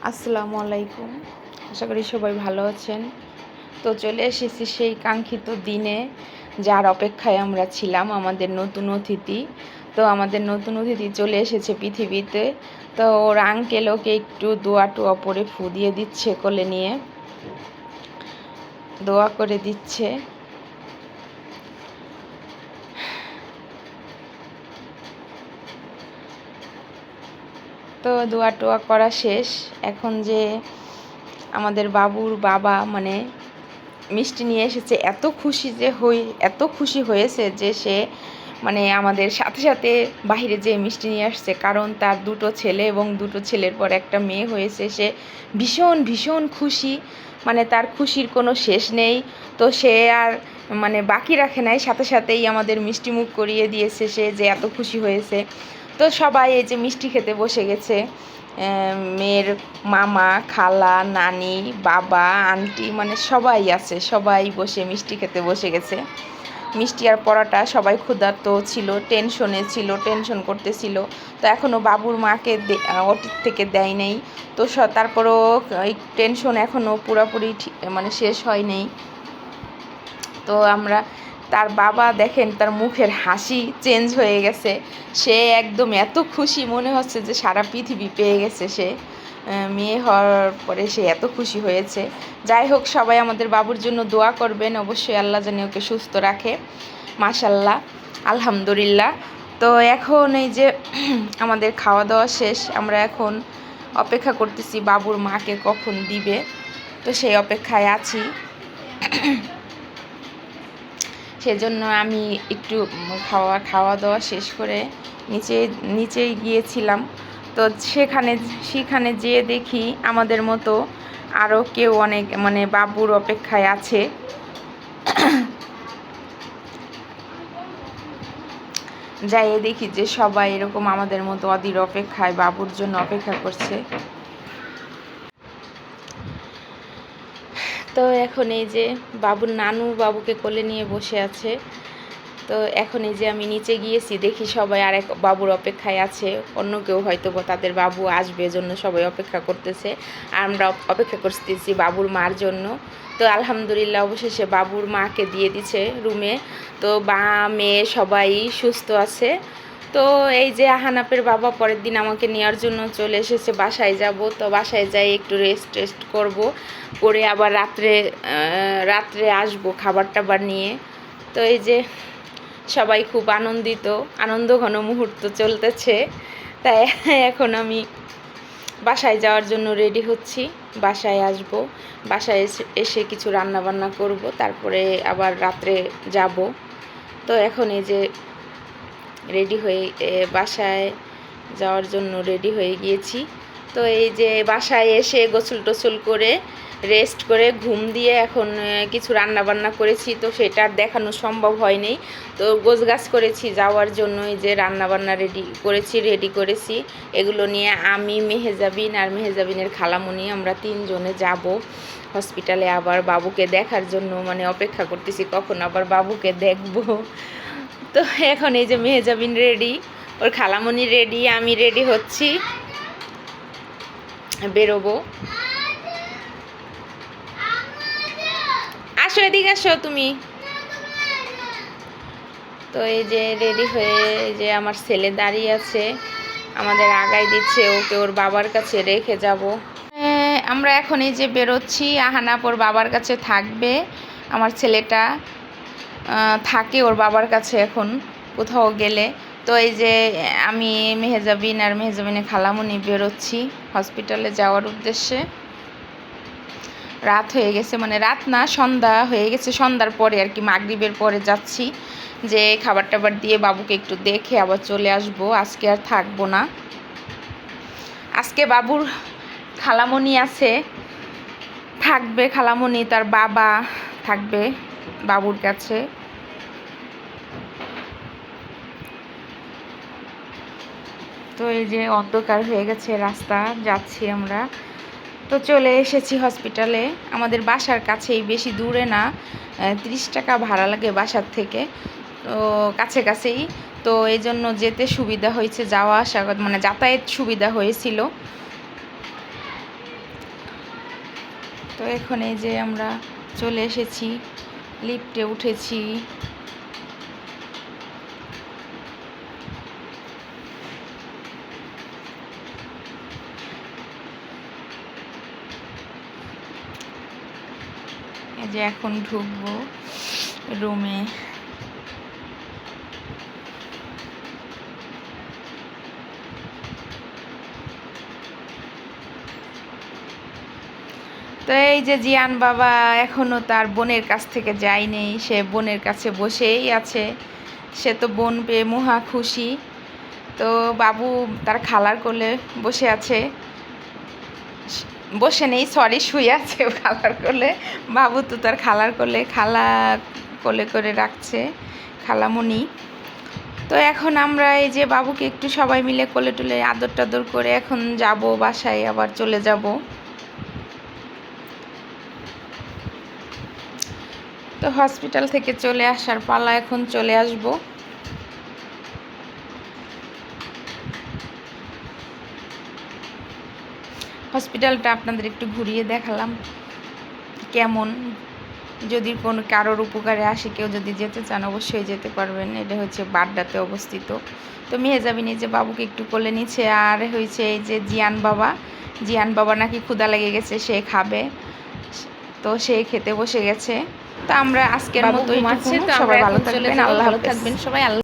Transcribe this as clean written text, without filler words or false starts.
আসসালামু আলাইকুম। আশা করি সবাই ভালো আছেন। তো চলে এসেছি সেই কাঙ্ক্ষিত দিনে, যার অপেক্ষায় আমরা ছিলাম, আমাদের নতুন অতিথি। তো আমাদের নতুন অতিথি চলে এসেছে পৃথিবীতে। তো ওর আঙ্কেল ওকে একটু দোয়া টোয়া পরে ফু দিয়ে দিচ্ছে, কোলে নিয়ে দোয়া করে দিচ্ছে। তো দোয়া টোয়া করা শেষ। এখন যে আমাদের বাবুর বাবা মিষ্টি নিয়ে এসেছে, এত খুশি হয়েছে যে সে আমাদের সাথে সাথে বাহিরে যেয়ে মিষ্টি নিয়ে আসছে, কারণ তার দুটো ছেলে এবং দুটো ছেলের পর একটা মেয়ে হয়েছে। সে ভীষণ ভীষণ খুশি, তার খুশির কোনো শেষ নেই। তো সে আর বাকি রাখে নাই, সাথে সাথেই আমাদের মিষ্টি মুখ করিয়ে দিয়েছে সে, যে এত খুশি হয়েছে। তো সবাই এই যে মিষ্টি খেতে বসে গেছে। মেয়ের মামা, খালা, নানি, বাবা, আন্টি, সবাই আছে, সবাই বসে মিষ্টি খেতে বসে গেছে। মিষ্টি আর পরোটা, সবাই ক্ষুধার্ত ছিল, টেনশন করতেছিল। তো এখনও বাবুর মাকে ওটির থেকে দেয় নাই। তো তারপরও এই টেনশন এখনও পুরোপুরি শেষ হয় নাই। তো তার বাবা দেখেন, তার মুখের হাসি চেঞ্জ হয়ে গেছে। সে একদম এত খুশি, মনে হচ্ছে যে সারা পৃথিবী পেয়ে গেছে সে। মেয়ে হওয়ার পরে সে এত খুশি হয়েছে। যাই হোক, সবাই আমাদের বাবুর জন্য দোয়া করবেন, অবশ্যই আল্লাহ যেন ওকে সুস্থ রাখে। মাশাল্লাহ, আলহামদুলিল্লাহ। তো এখন এই যে আমাদের খাওয়া দাওয়া শেষ, আমরা এখন অপেক্ষা করতেছি বাবুর মাকে কখন দিবে। তো সেই অপেক্ষায় আছি। সেজন্য আমি একটু খাওয়া দাওয়া শেষ করে নিচেই গিয়েছিলাম। তো সেখানে যেয়ে দেখি আমাদের মতো আরও কেউ অনেক বাবুর অপেক্ষায় আছে। যাই দেখি যে সবাই এরকম আমাদের মতো অধীর অপেক্ষায় বাবুর জন্য অপেক্ষা করছে। তো এখন এই যে বাবুর নানু বাবুকে কোলে নিয়ে বসে আছে। তো এখন এই যে আমি নিচে গিয়েছি, দেখি সবাই আরেক বাবুর অপেক্ষায় আছে। অন্য কেউ হয়তো তাদের বাবু আসবে জন্য সবাই অপেক্ষা করতেছে, আর আমরা অপেক্ষা করতেছি বাবুর মার জন্য। তো আলহামদুলিল্লাহ, অবশেষে বাবুর মাকে দিয়ে দিছে রুমে। তো মেয়ে সবাই সুস্থ আছে। তো এই যে আহানাপের বাবা পরের দিন আমাকে নেওয়ার জন্য চলে এসেছে, বাসায় যাব। তো বাসায় যাই একটু রেস্ট করব, করে আবার রাত্রে আসবো খাবার টাবার নিয়ে। তো এই যে সবাই খুব আনন্দ ঘন মুহূর্ত চলতেছে। তাই এখন আমি বাসায় যাওয়ার জন্য রেডি হচ্ছি, বাসায় আসব। বাসায় এসে কিছু রান্না বান্না করব, তারপরে আবার রাত্রে যাব। তো এখন এই যে রেডি হয়ে বাসায় যাওয়ার জন্য রেডি হয়ে গিয়েছি। তো এই যে বাসায় এসে গোসল টোসল করে রেস্ট করে ঘুম দিয়ে এখন কিছু রান্না বান্না করেছি। তো সেটা আর দেখানো সম্ভব হয়নি। তো গোছগাছ করেছি যাওয়ার জন্য, এই যে রান্না বান্না রেডি করেছি। এগুলো নিয়ে আমি, মেহেজাবিন আর মেহেজাবিনের খালামণি, আমরা তিনজনে যাব হসপিটালে আবার বাবুকে দেখার জন্য। অপেক্ষা করতেছি কখন আবার বাবুকে দেখব। তো এখন এই যে মেহেজাবিন রেডি, ওর খালামণি রেডি, আমি রেডি হচ্ছি, বেরোবো। আসো, এদিকে আসো তুমি। তো এই যে রেডি হয়ে এই যে আমার ছেলে দাঁড়িয়ে আছে, আমাদের আগায় দিচ্ছে, ওকে ওর বাবার কাছে রেখে যাব। আমরা এখন এই যে বেরোচ্ছি, আহানাপ ওর বাবার কাছে থাকবে। আমার ছেলেটা থাকে ওর বাবার কাছে এখন কোথাও গেলে। তো এই যে আমি, মেহেজাবিন আর মেহেজাবিনের খালামণি বেরোচ্ছি হসপিটালে যাওয়ার উদ্দেশ্যে। রাত হয়ে গেছে, রাত না, সন্ধ্যা হয়ে গেছে, সন্ধ্যার পরে আর কি, মাগরিবের পরে যাচ্ছি, যে খাবার টাবার দিয়ে বাবুকে একটু দেখে আবার চলে আসব। আজকে আর থাকবো না। আজকে বাবুর খালামণি আছে, থাকবে খালামণি, তার বাবা থাকবে বাবুর কাছে। তো এই যে অন্ধকার হয়ে গেছে রাস্তা, যাচ্ছি আমরা। তো চলে এসেছি হসপিটালে, আমাদের বাসার কাছেই, বেশি দূরে না, 30 টাকা ভাড়া লাগে বাসার থেকে। তো কাছেই। তো এই জন্য যেতে সুবিধা হয়েছে, যাওয়া আসা যাতায়াত সুবিধা হয়েছিল। তো এখন এই যে আমরা চলে এসেছি, লিফটে উঠেছি। এই যে এখন ঢুকবো রুমে। তো এই যে জিয়ান বাবা এখনও তার বোনের কাছ থেকে যায়নি, সে বোনের কাছে বসেই আছে। সে তো বোন পেয়ে মহা খুশি। তো বাবু তার খালার কোলে বসে আছে, বসে নেই, সরি, শুয়ে আছে খালার কোলে। বাবু তো তার খালার কোলে, খালা কোলে করে রাখছে, খালামণি। তো এখন আমরা এই যে বাবুকে একটু সবাই মিলে কোলে টুলে আদর টাদর করে এখন যাব বাসায়, আবার চলে যাব। তো হসপিটাল থেকে চলে আসার পালা, এখন চলে আসব। হসপিটালটা আপনাদের একটু ঘুরিয়ে দেখালাম কেমন। যদি কোনো কারোর উপকারে আসে, কেউ যদি যেতে চান অবশ্যই যেতে পারবেন। এটা হচ্ছে বাড্ডাতে অবস্থিত। তো মেহজাবিন এই যে বাবুকে একটু কোলে নিচ্ছে। আর হয়েছে এই যে জিয়ান বাবা নাকি ক্ষুধা লেগে গেছে, সে খাবে, তো সে খেতে বসে গেছে। তো আমরা আজকের মতো সবাই ভালো থাকবেন, আল্লাহ হাফেজ। সবাই আল্লাহ।